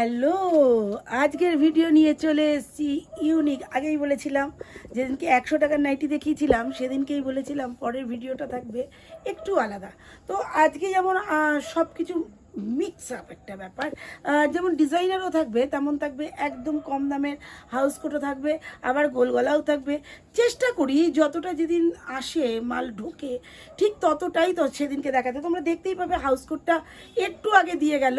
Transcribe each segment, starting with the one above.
Hello, আজকের video নিয়ে চলে এসেছি ইউনিক। আগেই বলেছিলাম, যেদিনকে 100 টাকার নাইটি দেখিয়েছিলাম সেদিনকেই বলেছিলাম পরের ভিডিওটা থাকবে একটু আলাদা। তো আজকে যেমন সব কিছু মিক্স আপ একটা ব্যাপার, যেমন ডিজাইনারও থাকবে তেমন থাকবে একদম কম দামের হাউস কোটও থাকবে, আবার গোলগলাও থাকবে। চেষ্টা করি যতটা যেদিন আসে মাল ঢোকে ঠিক ততটাই তো সেদিনকে দেখাতে। তোমরা দেখতেই পাবে হাউস কোটটা একটু আগে দিয়ে গেল,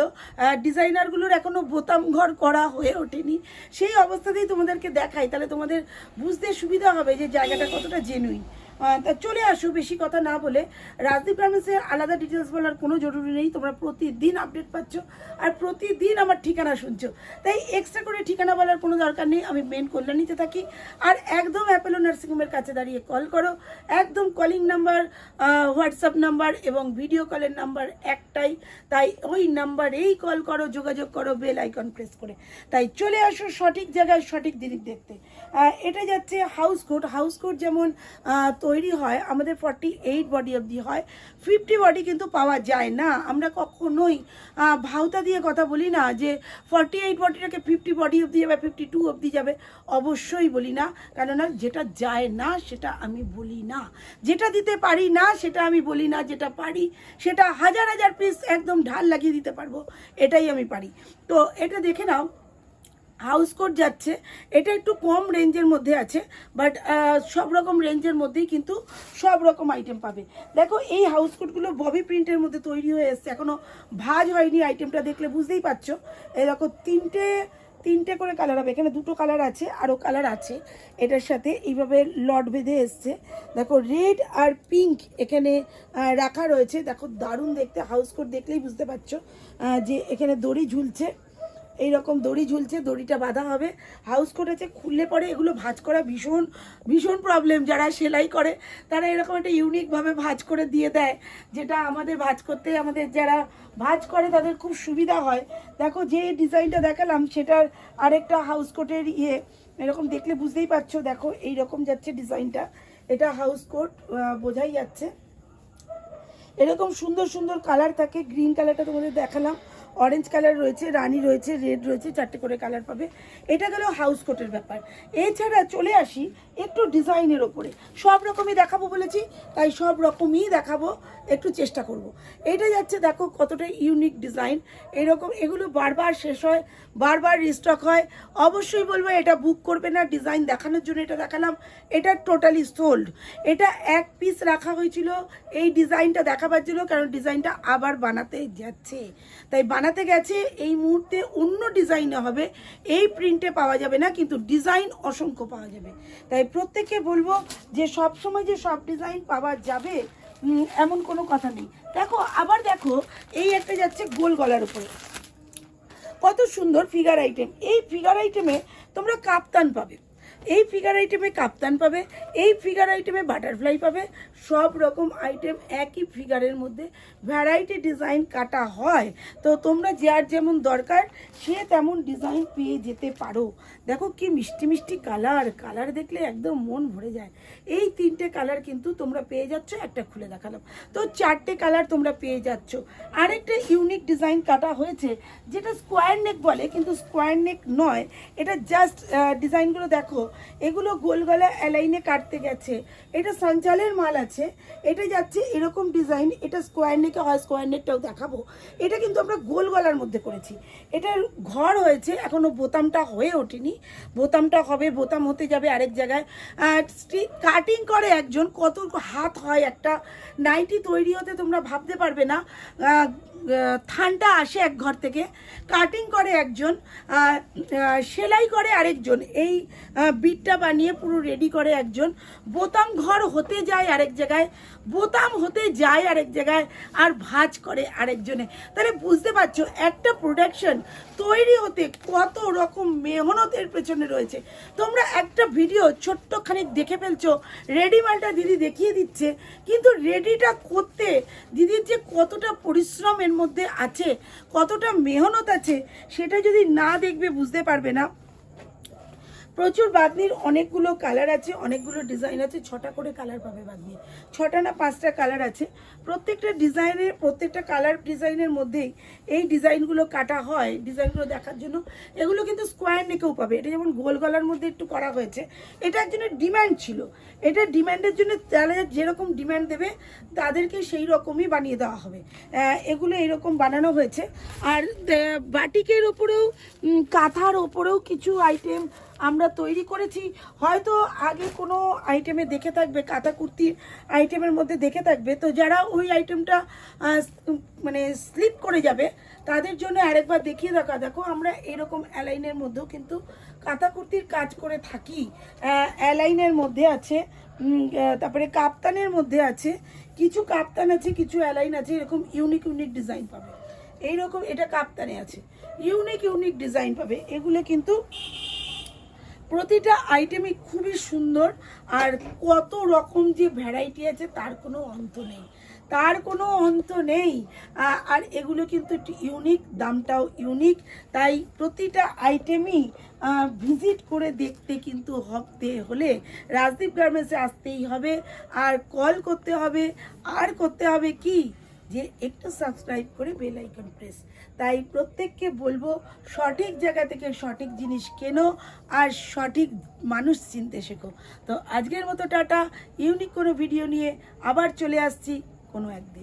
ডিজাইনারগুলোর এখনও বোতাম ঘর করা হয়ে ওঠেনি, সেই অবস্থাতেই তোমাদেরকে দেখাই, তাহলে তোমাদের বুঝতে সুবিধা হবে যে জায়গাটা কতটা জেনুইন। তা চলে আসো, বেশি কথা না বলে। রাজদীপ গার্মেন্টসের আলাদা ডিটেলস বলার কোনো জরুরি নেই, তোমরা প্রতিদিন আপডেট পাচ্ছ আর প্রতিদিন আমার ঠিকানা শুনছো, তাই এক্সট্রা করে ঠিকানা বলার কোনো দরকার নেই। আমি মেন কল্যাণীতে থাকি, আর একদম অ্যাপেলো নার্সিংহোমের কাছে দাঁড়িয়ে কল করো। একদম কলিং নাম্বার, হোয়াটসঅ্যাপ নাম্বার এবং ভিডিও কলের নাম্বার একটাই, তাই ওই নাম্বারেই কল করো, যোগাযোগ করো বেল আইকন প্রেস করে। তাই চলে আসো সঠিক জায়গায় সঠিক জিনিস দেখতে। এটা যাচ্ছে হাউস কোট। হাউস কোট যেমন তৈরি হয় আমাদের 48 বডি অবধি হয়, 50 বডি কিন্তু পাওয়া যায় না। আমরা কখনোই ভাওতা দিয়ে কথা বলি না যে 48 বডিটাকে 50 বডি অবধি যাবে, 52 অবধি যাবে, অবশ্যই বলি না। কেননা যেটা যায় না সেটা আমি বলি না, যেটা দিতে পারি না সেটা আমি বলি না, যেটা পারি সেটা হাজার হাজার পিস একদম ঢাল লাগিয়ে দিতে পারবো, এটাই আমি পারি। তো এটা দেখে নাও, হাউস কোট যাচ্ছে, এটা একটু কম রেঞ্জের মধ্যে আছে, বাট সব রকম রেঞ্জের মধ্যেই কিন্তু সব রকম আইটেম পাবে। দেখো এই হাউস কোটগুলো ববি প্রিন্টের মধ্যে তৈরি হয়ে এসছে, এখনও ভাঁজ হয়নি। আইটেমটা দেখলে বুঝতেই পারছো। এই দেখো তিনটে করে কালার হবে, এখানে দুটো কালার আছে, আরও কালার আছে এটার সাথে। এইভাবে লট বেঁধে এসছে, দেখো রেড আর পিঙ্ক এখানে রাখা রয়েছে। দেখো দারুণ দেখতে, হাউস কোট দেখলেই বুঝতে পারছো যে এখানে দড়ি ঝুলছে, এইরকম দড়ি ঝুলছে, দড়িটা বাঁধা হবে। হাউস কোট আছে, খুললে পরে এগুলো ভাঁজ করা ভীষণ ভীষণ প্রবলেম। যারা সেলাই করে তারা এরকম একটা ইউনিকভাবে ভাঁজ করে দিয়ে দেয়, যেটা আমাদের ভাঁজ করতে, আমাদের যারা ভাঁজ করে তাদের খুব সুবিধা হয়। দেখো যে ডিজাইনটা দেখালাম সেটার আরেকটা হাউস কোটের এরকম দেখলে বুঝতেই পারছো। দেখো এইরকম যাচ্ছে ডিজাইনটা, এটা হাউস কোট বোঝাই যাচ্ছে। এরকম সুন্দর সুন্দর কালার থাকে, গ্রিন কালারটা তোমাদের দেখালাম, অরেঞ্জ কালার রয়েছে, রানি রয়েছে, রেড রয়েছে, 4টে করে কালার পাবে। এটা গেল হাউস কোটের ব্যাপার। এছাড়া চলে আসি একটু ডিজাইনের ওপরে। সব রকমই দেখাবো বলেছি, তাই সব রকমই দেখাবো, একটু চেষ্টা করব। এটা যাচ্ছে, দেখো কতটা ইউনিক ডিজাইন। এরকম এগুলো বারবার শেষ হয়, বারবার রিস্টক হয়। অবশ্যই বলবো এটা বুক করবে না, ডিজাইন দেখানোর জন্য এটা দেখালাম। এটা টোটালি সোল্ড। এটা এক পিস রাখা হয়েছিল এই ডিজাইনটা দেখাবার জন্য, কারণ ডিজাইনটা আবার বানাতে যাচ্ছে, তাই বানাতে গেছে। এই মুহূর্তে অন্য ডিজাইনে হবে, এই প্রিন্টে পাওয়া যাবে না, কিন্তু ডিজাইন অসংখ্য পাওয়া যাবে। তাই প্রত্যেককে বলবো যে সব সময় যে সব ডিজাইন পাওয়া যাবে এমন কোনো কথা নেই। দেখো আবার দেখো, এই একটা যাচ্ছে গোল গলার উপরে, কত সুন্দর ফিগার আইটেম। এই ফিগার আইটেমে তোমরা কাপ্তান পাবে, এই ফিগার আইটেমে কাপ্তান পাবে, এই ফিগার আইটেমে বাটারফ্লাই পাবে। সব রকম আইটেম একই ফিগারের মধ্যে ভ্যারাইটি ডিজাইন কাটা হয়, তো তোমরা যার যেমন দরকার সে তেমন ডিজাইন পেয়ে যেতে পারো। দেখো কি মিষ্টি মিষ্টি কালার, কালার দেখলে একদম মন ভরে যায়। এই 3টে কালার কিন্তু তোমরা পেয়ে যাচ্ছ, একটা খুলে দেখালাম, তো 4টে কালার তোমরা পেয়ে যাচ্ছ। আরেকটা ইউনিক ডিজাইন কাটা হয়েছে, যেটা স্কোয়ার নেক বলে, কিন্তু স্কোয়ার নেক নয়, এটা জাস্ট ডিজাইনগুলো দেখো, এগুলো গোল গলা অ্যালাইনে কাটতে গেছে। এটা সঞ্চালের মাল আছে, এটা যাচ্ছে এরকম ডিজাইন। এটা স্কোয়ার নেকে হয়, স্কোয়ার নেকটাও দেখাবো। এটা কিন্তু আমরা গোল গলার মধ্যে করেছি, এটার ঘর হয়েছে, এখনো বোতামটা হয়ে ওঠেনি, বোতামটা হবে, বোতাম হতে যাবে আরেক জায়গায়। কাটিং করে একজন, কত হাত হয় একটা নাইটি তৈরি হতে তোমরা ভাবতে পারবে না। থানটা আসে এক ঘর থেকে, কাটিং করে একজন, সেলাই করে আরেকজন, এই বিটটা বানিয়ে পুরো রেডি করে একজন, বোতাম ঘর হতে যায় আরেক জায়গায়, বোতাম হতে যায় আরেক জায়গায়, আর ভাঁজ করে আরেকজনে। তাহলে বুঝতে পারছো একটা প্রোডাকশন তৈরি হতে কত রকম মেহনতের পেছনে রয়েছে। তোমরা একটা ভিডিও ছোট্টখানিক দেখে ফেলছো, রেডি মালটা দিদি দেখিয়ে দিচ্ছে, কিন্তু রেডিটা করতে দিদির যে কতটা পরিশ্রম এর মধ্যে আছে, কতটা মেহনত আছে, সেটা যদি না দেখবে বুঝতে পারবে না। প্রচুর বাঁধনির অনেকগুলো কালার আছে, অনেকগুলো ডিজাইন আছে। 6টা করে কালার পাবে বাঁধনির, 6টা না 5টা কালার আছে। প্রত্যেকটা ডিজাইনের, প্রত্যেকটা কালার ডিজাইনের মধ্যেই এই ডিজাইনগুলো কাটা হয় ডিজাইনগুলো দেখার জন্য। এগুলো কিন্তু স্কোয়ার নেকেও পাবে। এটা যেমন গোল গলার মধ্যে একটু করা হয়েছে, এটার জন্য ডিম্যান্ড ছিল। এটা ডিম্যান্ডের জন্য তারা যেরকম ডিম্যান্ড দেবে তাদেরকে সেই রকমই বানিয়ে দেওয়া হবে। এগুলো এইরকম বানানো হয়েছে। আর বাটিকের ওপরেও, কাঁথার ওপরেও কিছু আইটেম আমরা তৈরি করেছি। হয়তো আগে কোনো আইটেমে দেখে থাকবে, কাঁথা কুর্তির আইটেমের মধ্যে দেখে থাকবে। তো যারা ওই আইটেমটা মানে স্লিপ করে যাবে তাদের জন্য আরেকবার দেখিয়ে রাখা। দেখো আমরা এরকম অ্যালাইনের মধ্যেও কিন্তু কাঁথা কুর্তির কাজ করে থাকি। অ্যালাইনের মধ্যে আছে, তারপরে কাপ্তানের মধ্যে আছে, কিছু কাপ্তান আছে, কিছু অ্যালাইন আছে। এরকম ইউনিক ইউনিক ডিজাইন পাবে। এইরকম এটা কাপ্তানে আছে, ইউনিক ইউনিক ডিজাইন পাবে। এগুলো কিন্তু প্রতিটা আইটেমই খুবই সুন্দর। আর কত রকম যে ভ্যারাইটি আছে তার কোনো অন্ত নেই, তার কোনো অন্ত নেই। আর এগুলো কিন্তু একটু ইউনিক, দামটাও ইউনিক। তাই প্রতিটা আইটেমই ভিজিট করে দেখতে কিন্তু হলে রাজদীপ গার্মেন্টসে আসতেই হবে। আর কল করতে হবে, আর করতে হবে কি যে একটু সাবস্ক্রাইব করে বেল আইকন প্রেস। তাই প্রত্যেককে বলবো সঠিক জায়গা থেকে সঠিক জিনিস কেনো আর সঠিক মানুষ চিনতে শেখো। তো আজকের মতো টাটা। ইউনিক কোনো ভিডিও নিয়ে আবার চলে আসছি কোনো একদিন।